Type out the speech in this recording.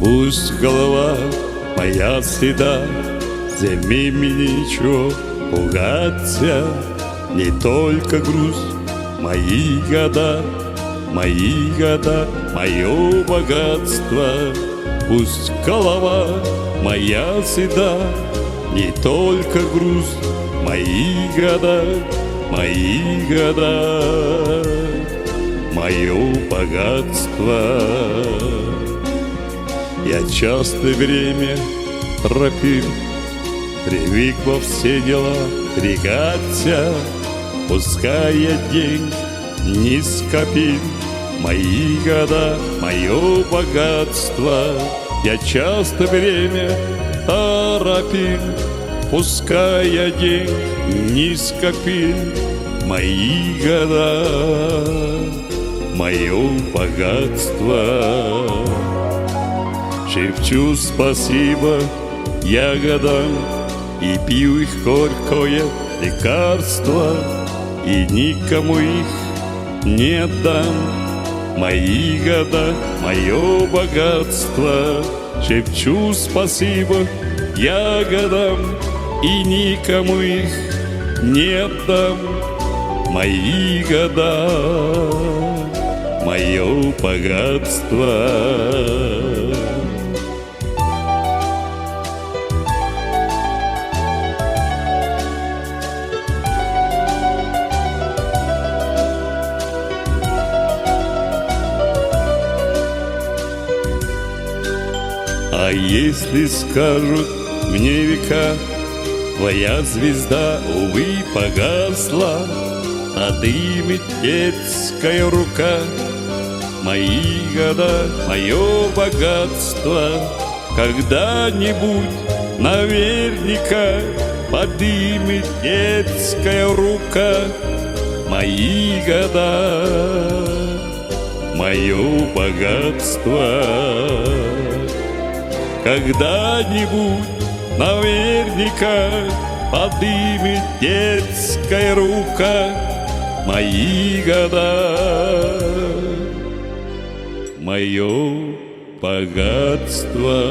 Пусть голова моя седа, займи мне ничего пугаться, не только грусть, мои года, мое богатство. Пусть голова моя седа, не только грусть, мои года, мое богатство. Я часто время торопил, привык во все дела регаться. Пускай я деньги не скопил, мои года, мое богатство. Я часто время торопил, пускай я денег не скопил, мои года, мое богатство. Шепчу спасибо ягодам и пью их горькое лекарство, и никому их не отдам. Мои года, мое богатство. Шепчу спасибо ягодам и никому их не отдам. Мои года, мое богатство. А если скажут мне века, твоя звезда, увы, погасла, подымет детская рука, мои года, мое богатство. Когда-нибудь наверняка подымет детская рука, мои года, мое богатство. Когда-нибудь наверняка подымет детская рука, мои года, мое богатство.